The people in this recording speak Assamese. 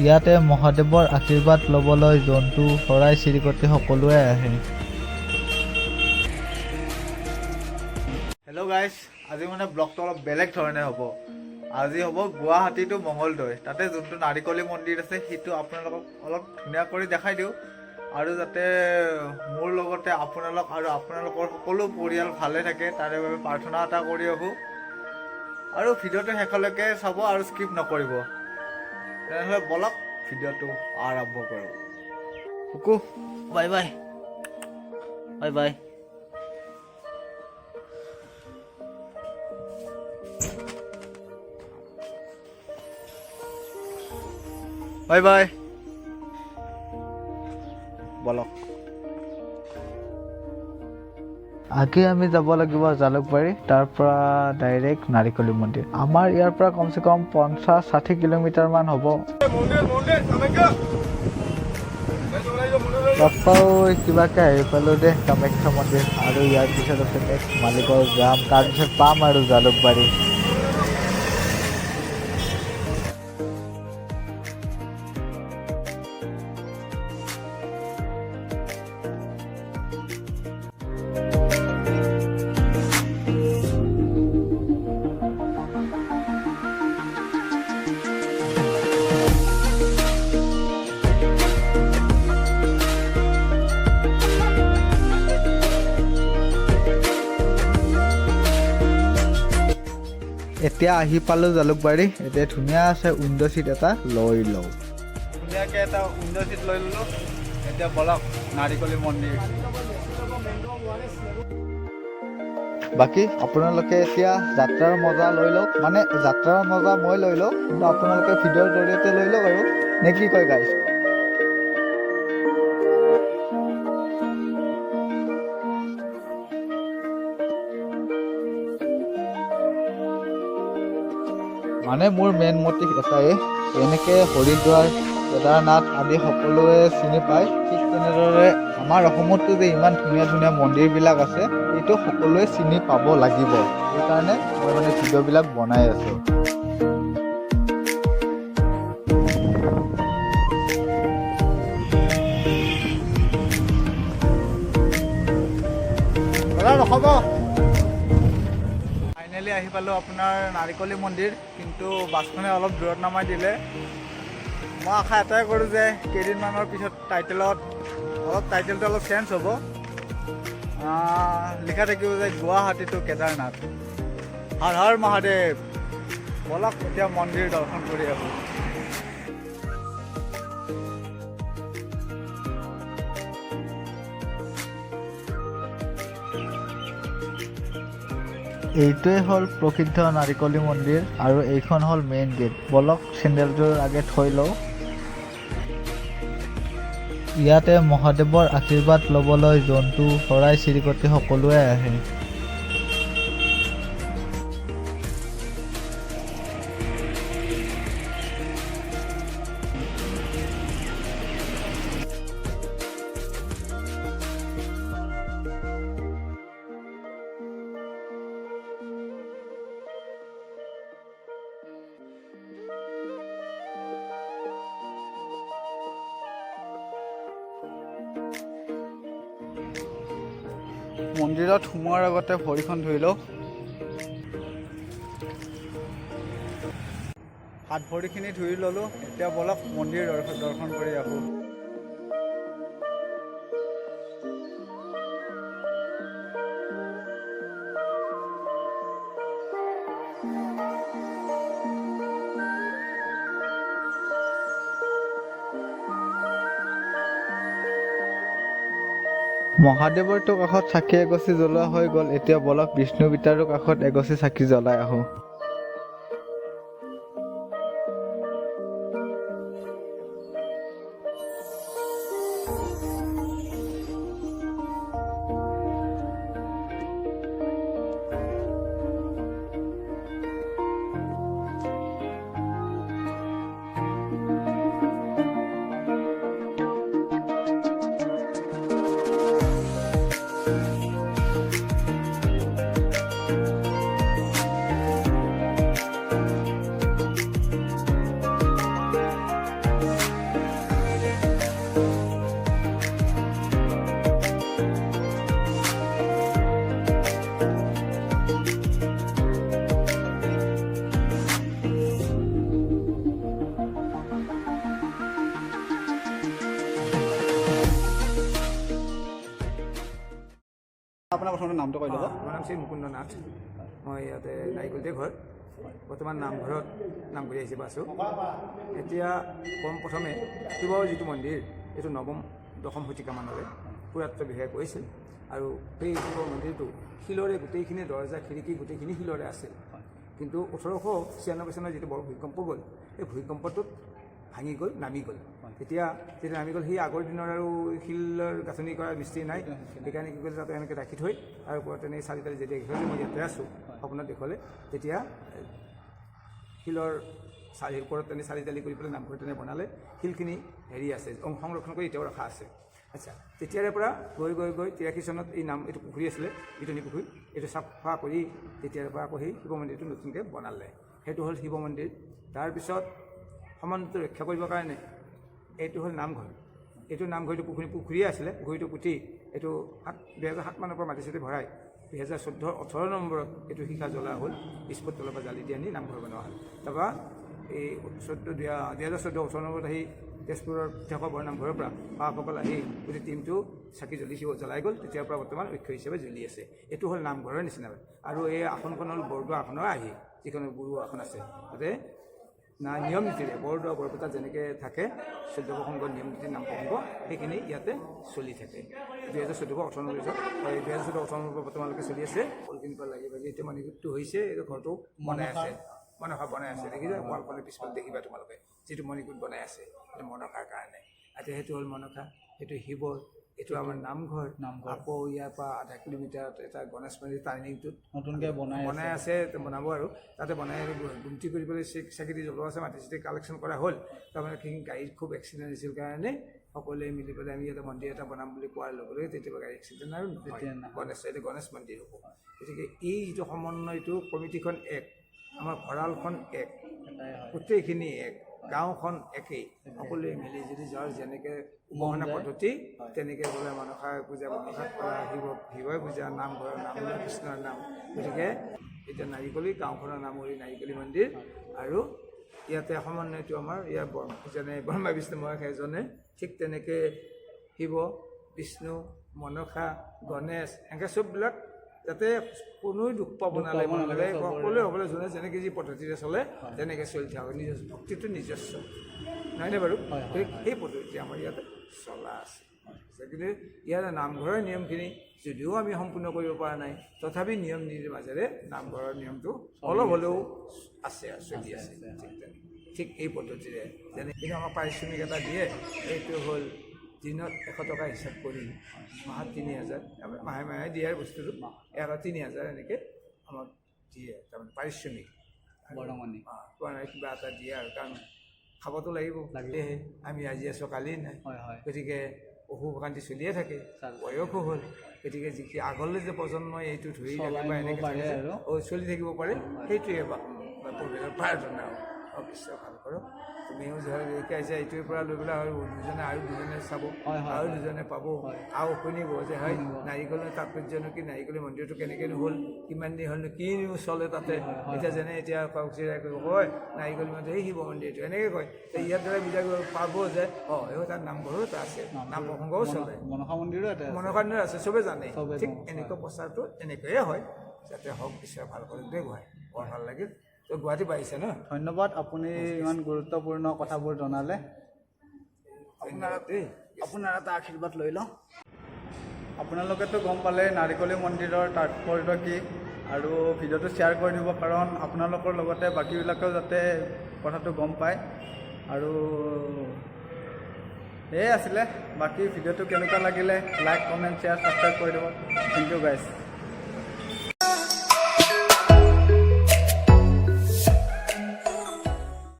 ইয়াতে মহাদেৱৰ আশীৰ্বাদ ল'বলৈ জন্তু চৰাই চিৰিকটি সকলোৱে আহে। হেল্ল' গাইজ, আজি মানে ব্লগটো অলপ বেলেগ ধৰণে হ'ব। আজি হ'ব গুৱাহাটী টু মঙলদৈ, তাতে যোনটো নাৰিকলী মন্দিৰ আছে সেইটো আপোনালোকক অলপ ধুনীয়া কৰি দেখাই দিওঁ, আৰু যাতে মোৰ লগতে আপোনালোক আৰু আপোনালোকৰ সকলো পৰিয়াল ভালে থাকে তাৰে বাবে প্ৰাৰ্থনা এটা কৰি আহোঁ। আৰু ভিডিঅ'টো শেষলৈকে চাব আৰু স্কিপ নকৰিব। তেনেহ'লে বলক ভিডিঅ'টো আৰম্ভ কৰোঁ। কুকু bye bye, bye bye. Bye bye, বলক। আগে আমি যাব লাগিব জালুকবাৰী, তাৰ পৰা ডাইৰেক্ট নাৰিকলী মন্দিৰ। আমাৰ ইয়াৰ পৰা কমচে কম 50-60 কিলোমিটাৰ মান হ'ব। কিবাকে আহি পালোঁ দে কামাখ্যা মন্দিৰ, আৰু ইয়াৰ পিছত আছে নেক্সট মালিগাঁও যাম, তাৰপিছত পাম আৰু জালুকবাৰী। এতিয়া আহি পালোঁ জালুকবাৰী। এতিয়া ধুনীয়া আছে উইণ্ড' ছিট এটা লৈ লওঁ। ধুনীয়াকৈ এটা উইণ্ড' ছিট লৈ ল'লোঁ। এতিয়া বলক নাৰিকলী মন্দিৰ। বাকী আপোনালোকে এতিয়া যাত্ৰাৰ মজা লৈ লওক, মানে যাত্ৰাৰ মজা মই লৈ লওঁ, কিন্তু আপোনালোকে ভিডিঅ'ৰ জৰিয়তে লৈ লওক আৰু, নে কি কয় গাইজ? মানে মোৰ মেইন মটিভ এটাই, এনেকৈ হৰিদ্বাৰ, কেদাৰনাথ আদি সকলোৱে চিনি পায়, ঠিক তেনেদৰে আমাৰ অসমতো যে ইমান ধুনীয়া ধুনীয়া মন্দিৰবিলাক আছে এইটো সকলোৱে চিনি পাব লাগিব। সেইকাৰণে মই মানে ভিডিঅ'বিলাক বনাই আছোঁ। ৰখাব। ফাইনেলি আহি পালোঁ আপোনাৰ নাৰিকলী মন্দিৰ, কিন্তু বাছখনে অলপ দূৰত নামাই দিলে। মই আশা এটাই কৰোঁ যে কেইদিনমানৰ পিছত টাইটেলটো অলপ চেঞ্জ হ'ব, লিখা থাকিব যে গুৱাহাটী টু কেদাৰনাথ। হৰ হৰ মহাদেৱ। বলক এতিয়া মন্দিৰ দৰ্শন কৰি আহোঁ। এইটোৱে হ'ল প্ৰসিদ্ধ নাৰিকলী মন্দিৰ, আৰু এইখন হ'ল মেইন গেট। বলক চেণ্ডেলযোৰ আগে থৈ লওঁ। ইয়াতে মহাদেৱৰ আশীৰ্বাদ ল'বলৈ জন্তু চৰাই চিৰিকটি সকলোৱে আহে। মন্দিৰত সোমোৱাৰ আগতে ভৰিখন ধুই লওঁ। হাত ভৰিখিনি ধুই ল'লোঁ। এতিয়া বলক মন্দিৰ দৰ্শন কৰি আহোঁ। মহাদেৱৰটো কাষত চাকি এগছি জ্বলোৱা হৈ গ'ল। এতিয়া বলক বিষ্ণু পিতাৰো কাষত এগছি চাকি জ্বলাই আহোঁ। আপোনাৰ প্ৰথমতে নামটো কৈ দিব। মোৰ নাম শ্ৰী মুকুন্দ নাথ। মই ইয়াতে নাৰিকলতে ঘৰ। বৰ্তমান নামঘৰত নাম কৰি আহিছে আছোঁ। এতিয়া প্ৰথমে শিৱৰ যিটো মন্দিৰ এইটো নৱম দশম শতিকামানলৈ পুৰাতত্ব বিষয়ে কৈছিল আৰু সেই শিৱ মন্দিৰটো শিলৰে গোটেইখিনি দৰ্জা খিৰিকী গোটেইখিনি শিলৰে আছিল। কিন্তু 1896 চনৰ যিটো বৰ ভূমিকম্প গ'ল সেই ভূমিকম্পটোত ভাঙি গ'ল, নামি গ'ল। তেতিয়া যেতিয়া নামি গ'ল সেই আগৰ দিনৰ আৰু শিলৰ গাঁথনি কৰা মিস্ত্ৰী নাই, সেইকাৰণে কি কৰিলে তাতে এনেকৈ ৰাখি থৈ আৰু ওপৰত তেনেকৈ চালি তালি যেতিয়া দেখুৱালে মই ইয়াতে আছোঁ সপোনত দেখুৱালে, তেতিয়া শিলৰ চালিৰ ওপৰত তেনে চালি তালি কৰি পেলাই নামঘৰ তেনে বনালে। শিলখিনি হেৰি আছে সংৰক্ষণ কৰি এতিয়াও ৰখা আছে। আচ্ছা, তেতিয়াৰে পৰা গৈ 83 চনত এই এইটো পুখুৰী আছিলে বিতনি পুখুৰী, এইটো চাফা কৰি তেতিয়াৰ পৰা আকৌ সেই শিৱ মন্দিৰটো নতুনকৈ বনালে। সেইটো হ'ল শিৱ মন্দিৰ। তাৰপিছত সমান্তৰালটো ৰক্ষা কৰিবৰ কাৰণে এইটো হ'ল নামঘৰ। এইটো নামঘৰটো পুখুৰীয়ে আছিলে, পুখুৰীটো পুতি এইটো 2007 মানৰ পৰা মাটি চাটি ভৰাই 2014-18 নম্বৰত এইটো শিখা জ্বলা হ'ল, স্পট তলৰ পৰা জালি দি আনি নামঘৰ বনোৱা হ'ল। তাৰপৰা এই 2014-18 নম্বৰত আহি তেজপুৰৰ পৃথকৰ বৰনামঘৰৰ পৰা পাসকল আহি গোটেই টিমটো চাকি জ্বলাই গ'ল। তেতিয়াৰ পৰা বৰ্তমান ঐক্য হিচাপে জ্বলি আছে। এইটো হ'ল নামঘৰৰ নিচিনা। আৰু এই আসনখন হ'ল বৰদোৱা আসনৰ আহি যিখন গুৰু আসন আছে, তাতে নিয়ম নীতিৰে বৰদোৱা বৰপেটা যেনেকৈ থাকে 14 প্ৰসংগৰ নিয়ম নীতিৰ নাম প্ৰসংগ সেইখিনি ইয়াতে চলি থাকে। 2014-18 পৰা বৰ্তমানলৈকে চলি আছে। কলকিনিৰ পৰা লাগি ভাগি এতিয়া মণিকূটটো হৈছে, এইটো ঘৰটো বনাই আছে, মনসা বনাই আছে। দেখিছা ৱালখনৰ পিছফালে দেখিবা তোমালোকে যিটো মণিকূট বনাই আছে, সেইটো মনসাৰ কাৰণে। এতিয়া সেইটো হ'ল মনসা, সেইটো শিৱৰ, এইটো আমাৰ নামঘৰ। আকৌ ইয়াৰ পৰা আধা কিলোমিটাৰত এটা গণেশ মন্দিৰ টাৰ্ণিংটোত নতুনকৈ বনাই আছে, বনাব আৰু তাতে বনাই গুমটি কৰি পেলাই চাকি দি জ্বলোৱা আছে, মাটি চাটি কালেকশ্যন কৰা হ'ল। তাৰমানে গাড়ীত খুব এক্সিডেণ্ট হৈছিল কাৰণে সকলোৱে মিলি পেলাই আমি ইয়াতে মন্দিৰ এটা বনাম বুলি কোৱাৰ লগে লগে তেতিয়া গাড়ী এক্সিডেণ্ট আৰু এইটো গণেশ মন্দিৰ হ'ব। গতিকে এই যিটো সমন্বয়টো কমিটিখন এক, আমাৰ ভঁৰালখন এক, গোটেইখিনি এক, গাঁওখন একেই, সকলোৱে মিলি যদি যাৰ যেনেকৈ উপাসনা পদ্ধতি তেনেকৈ বোলে মনসা পূজা মনসাত কৰা, শিৱই পূজা, নামঘৰৰ নাম কৃষ্ণৰ নাম। গতিকে এতিয়া নাৰিকলি গাঁওখনৰ নাম হ'ল নাৰিকলি মন্দিৰ। আৰু ইয়াতে সমন্বয়টো আমাৰ ইয়াৰ যেনে ব্ৰহ্মা বিষ্ণু মহেশ এজনে, ঠিক তেনেকৈ শিৱ বিষ্ণু মনসা গণেশ এনেকৈ চববিলাক যাতে কোনো দুখ পাব নালাগে, সকলোৱে হ'বলৈ যোনে যেনেকৈ যি পদ্ধতিৰে চলে তেনেকৈ চলি থাকক। নিজস্ব ভক্তিটো নিজস্ব নহয়নে বাৰু? সেই পদ্ধতি আমাৰ ইয়াতে চলা আছে। কিন্তু ইয়াৰ নামঘৰৰ নিয়মখিনি যদিও আমি সম্পূৰ্ণ কৰিব পৰা নাই, তথাপি নিয়ম নীতিৰ মাজেৰে নামঘৰৰ নিয়মটো অলপ হ'লেও আছে, চলি আছে। ঠিক এই পদ্ধতিৰে যেনে কিন্তু আমাক পাৰিশ্ৰমিক এটা দিয়ে, এইটো হ'ল দিনত 100 টকা হিচাপ কৰি মাহত 3000, মাহে মাহে দিয়ে বস্তুটো 3000 এনেকৈ আমাক দিয়ে, তাৰমানে পাৰিশ্ৰমিক কিবা এটা দিয়ে আৰু, কাৰণ খাবতো লাগিব। সেয়েহে আমি আজি আছোঁ কালি নাই। গতিকে অসুখ অশান্তি চলিয়ে থাকে, বয়সো হ'ল। গতিকে যিখিনি আগলৈ যে প্ৰজন্মই এইটো ধৰি ৰাখে বা এনেকৈ চলি থাকিব পাৰে, সেইটোৱে প্ৰাৰ্থনা আৰু বিশ্বাস ভাল কৰক। তুমিও শিকাইছা এইটোৰ পৰা লৈ পেলাই আৰু দুজনে চাব, আৰু দুজনে পাব, আৰু শুনিব যে হয় নাৰিকলৰ তাৎপৰ্যনো কি, নাৰিকলৰ মন্দিৰটো কেনেকৈ হ'ল, কিমান দিন হ'লনো, কিনো চলে তাতে। এতিয়া যেনে এতিয়া কয় নাৰিকল মন্দিৰ সেই শিৱ মন্দিৰটো এনেকৈ কয়, ইয়াৰ দ্বাৰা বিলাক পাব যে তাত নামঘৰো এটা আছে, নাম প্ৰসংগও চলে, মনসা মন্দিৰো আছে, চবে জানে। ঠিক এনেকুৱা প্ৰচাৰটো এনেকৈয়ে হয়, যাতে হওক ঈশ্বৰে ভাল কৰি দেই গোহাই। বৰ ভাল লাগিল। তো গুৱাহাটী পাইছে ন? ধন্যবাদ, আপুনি ইমান গুৰুত্বপূৰ্ণ কথাবোৰ জনালে। আপোনাৰ এটা আশীৰ্বাদ লৈ লওঁ। আপোনালোকেতো গম পালে নাৰিকলি মন্দিৰৰ তাৎপৰ্য কি, আৰু ভিডিঅ'টো শ্বেয়াৰ কৰি দিব, কাৰণ আপোনালোকৰ লগতে বাকীবিলাকেও যাতে কথাটো গম পায়। আৰু সেয়াই আছিলে। বাকী ভিডিঅ'টো কেনেকুৱা লাগিলে লাইক কমেণ্ট শ্বেয়াৰ ছাবস্ক্ৰাইব কৰি দিব। Thank you guys.